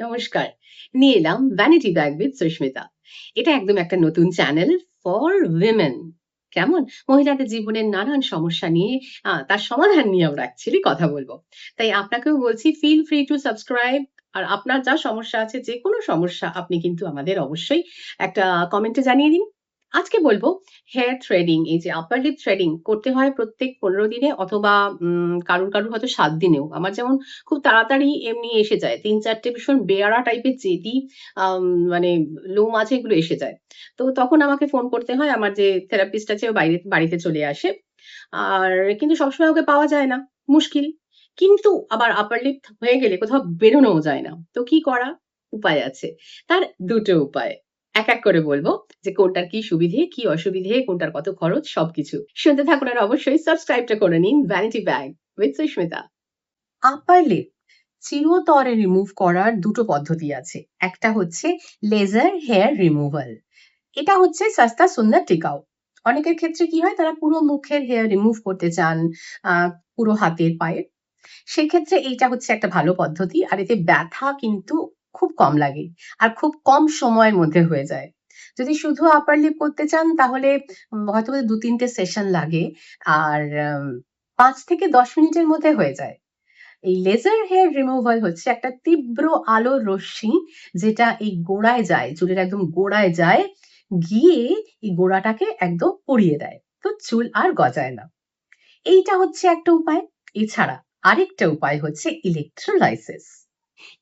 নমস্কার। নিয়ে এলাম ভ্যানিটি ব্যাগ উইথ সুস্মিতা। এটা একদম একটা নতুন চ্যানেল ফর উইমেন। কেমন? মহিলাদের জীবনের নানান সমস্যা নিয়ে তার সমাধান নিয়ে আমরা অ্যাকচুয়ালি কথা বলব। তাই আপনাকেও বলছি ফিল ফ্রি টু সাবস্ক্রাইব। আর আপনার যা সমস্যা আছে যেকোনো সমস্যা আপনি কিন্তু আমাদের অবশ্যই একটা কমেন্টে জানিয়ে দিন। আজকে বলব হেয়ার থ্রেডিং, এই যে আপার লিপ থ্রেডিং করতে হয় প্রত্যেক ১৫ দিনে অথবা কারুর হয়তো ৭ দিনেও। আমার যেমন খুব তাড়াতাড়ি এমনি এসে যায়। ৩-৪ টে ভীষণ বেয়াড়া টাইপের যেটি আম মানে লোম আছে এগুলো এসে যায়। তো তখন আমাকে ফোন করতে হয়। আমার যে থেরাপিস্ট আছে ও বাড়িতে চলে আসে। আর কিন্তু সবসময় ওকে পাওয়া যায় না। মুশকিল। কিন্তু আবার আপার লিপ হয়ে গেলে কোথাও বেরোনোও যায় না। তো কি করা? উপায় আছে। তার ২ টো উপায়। এক করে বলব যে কোনটার কি সুবিধে, কি অসুবিধে, কোনটার কত খরচ সবকিছু। শুনতে থাকুন আর অবশ্যই সাবস্ক্রাইবটা করে নিন vanity bag with Sushmita. Upper lip চিরতরে রিমুভ করার ২ টো পদ্ধতি আছে। একটা হচ্ছে লেজার হেয়ার রিমুভাল। এটা হচ্ছে সস্তা সুন্দর টিকাউ। অনেকের ক্ষেত্রে কি হয় তারা পুরো মুখের হেয়ার রিমুভ করতে চান, আ পুরো হাতের, পায়ের। সেক্ষেত্রে এইটা হচ্ছে একটা ভালো পদ্ধতি। আর এতে ব্যথা কিন্তু খুব কম লাগে। আর খুব কম সময়ের মধ্যে হয়ে যায়। যদি শুধু আপার লিপ করতে চান তাহলে হয়তোবা ২-৩ টে সেশন লাগে। আর ৫ থেকে ১০ মিনিটের মধ্যে হয়ে যায়। এই লেজার হেয়ার রিমুভাল হচ্ছে একটা তীব্র আলোর রশ্মি যেটা এই গোড়ায় যায়, চুলের একদম গোড়ায় যায়, গিয়ে এই গোড়াটাকে একদম পুড়িয়ে দেয়। তো চুল আর গজায় না। এইটা হচ্ছে একটা উপায়। এছাড়া আরেকটা উপায় হচ্ছে ইলেক্ট্রোলাইসিস।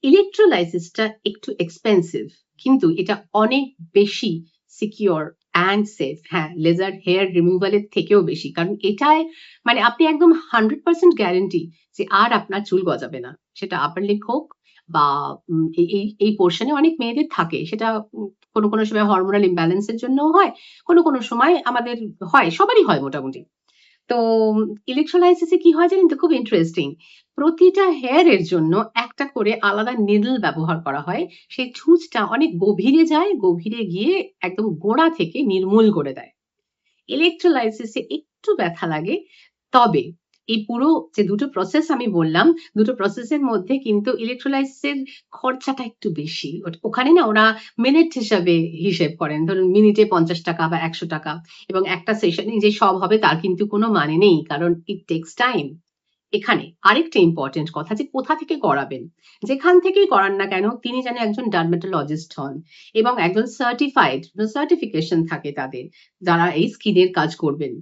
ইলেক্ট্রোলাইসিসটা একটু এক্সপেন্সিভ কিন্তু এটা অনেক বেশি সিকিউর অ্যান্ড সেফ। হ্যাঁ, লেজার হেয়ার রিমুভাল এর থেকেও বেশি। কারণ এটায় মানে আপনি একদম 100% গ্যারান্টি যে আর আপনার চুল গজাবে না। সেটা আপার লিপ হোক বা এই পোরশনে অনেক মেয়েদের থাকে। সেটা কোনো সময় হরমোনাল ইমব্যালেন্স এর জন্যও হয়। কোনো সময় আমাদের হয়, সবারই হয় মোটামুটি। তো ইলেক্ট্রোলাইসিস এ কি হয় জানেন তো? খুব ইন্টারেস্টিং। প্রতিটা হেয়ার এর জন্য একটা করে আলাদা নিডল ব্যবহার করা হয়। সেই ছুঁচটা অনেক গভীরে যায়, গভীরে গিয়ে একদম গোড়া থেকে নির্মূল করে দেয়। ইলেক্ট্রোলাইসিস এ একটু ব্যথা লাগে। তবে এই পুরো যে ২ টো প্রসেস আমি বললাম, ২ টো প্রসেসের মধ্যে কিন্তু ইলেক্ট্রোলাইসিস এর খরচাটা একটু বেশি। ওখানে না ওরা মিনিট হিসাবে হিসেব করেন। ধরুন মিনিটে ৳৫০ বা ৳১০০ এবং একটা সেশনে যে সব হবে তার কিন্তু কোনো মানে নেই। কারণ ইট টেকস টাইম। এখানে আরেকটা ইম্পোর্টেন্ট কথা যে কোথা থেকে করাবেন। যেখান থেকেই করান না কেন তিনি যেন একজন ডার্মাটোলজিস্ট হন এবং একজন সার্টিফাইড সার্টিফিকেশন থাকে তাদের যারা এই স্কিনের কাজ করবেন।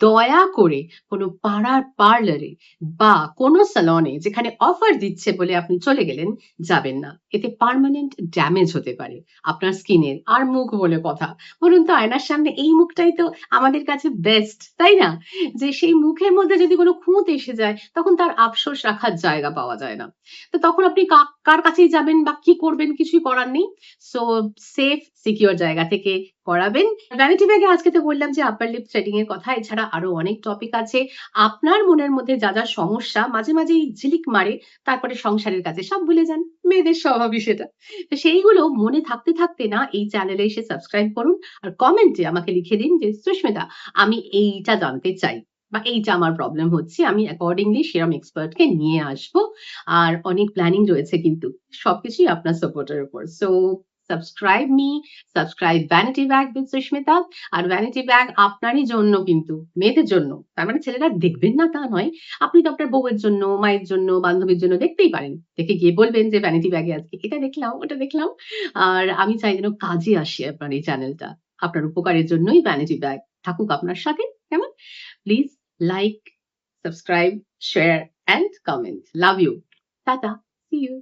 দয়া করে কোনো পাড়ার পার্লারে বা কোনো সেলনে যেখানে অফার দিচ্ছে বলে আপনি চলে গেলেন, যাবেন না। এতে পার্মানেন্ট ড্যামেজ হতে পারে আপনার স্কিনের। আর মুখ বলে কথা। বলুন তো আয়নার সামনে এই মুখটাই তো আমাদের কাছে বেস্ট, তাই না? যে সেই মুখের মধ্যে যদি কোনো খুঁত এসে যায় তখন তার আফসোস রাখার জায়গা পাওয়া যায় না। তো তখন আপনি কার কাছেই যাবেন বা কি করবেন কিছুই করার নেই। সো সেফ সিকিউর জায়গা থেকে করাবেন। ভ্যানিটি ব্যাগে আজকে তো বললাম যে আপার লিপ থ্রেডিং এর কথা। এছাড়া আরো অনেক টপিক আছে। আপনার মনের মধ্যে যা সমস্যা মাঝেই ঝিলিক মারে তারপরে সংসারের কাজে সব ভুলে যান। মেয়েদের স্বভাবই সেটা। তো সেইগুলো মনে থাকতে না এই চ্যানেলে এসে সাবস্ক্রাইব করুন। আর কমেন্টে আমাকে লিখে দিন যে সুস্মিতা আমি এইটা জানতে চাই বা এইটা আমার প্রবলেম হচ্ছে। আমি অ্যাকর্ডিংলি সেরম এক্সপার্ট কে নিয়ে আসবো। আর অনেক প্ল্যানিং রয়েছে কিন্তু। সবকিছুই আপনার সাপোর্ট এর উপর। So subscribe me, subscribe vanity bag with Sushmita. আর ভ্যানিটি ব্যাগ আপনারই জন্য কিন্তু, মেয়েদের জন্য। তার মানে ছেলেরা দেখবেন না তা নয়। আপনি তো আপনার বউয়ের জন্য, মায়ের জন্য, বান্ধবীর জন্য দেখতেই পারেন। দেখে গিয়ে বলবেন যে ভ্যানিটি ব্যাগে আজকে এটা দেখলাম, ওটা দেখলাম। আর আমি চাই যেন কাজে আসে আপনার এই চ্যানেলটা। আপনার উপকারের জন্যই ভ্যানিটি ব্যাগ থাকুক আপনার সাথে। কেমন? Please like, subscribe, share and comment. Love you. Tata. See you.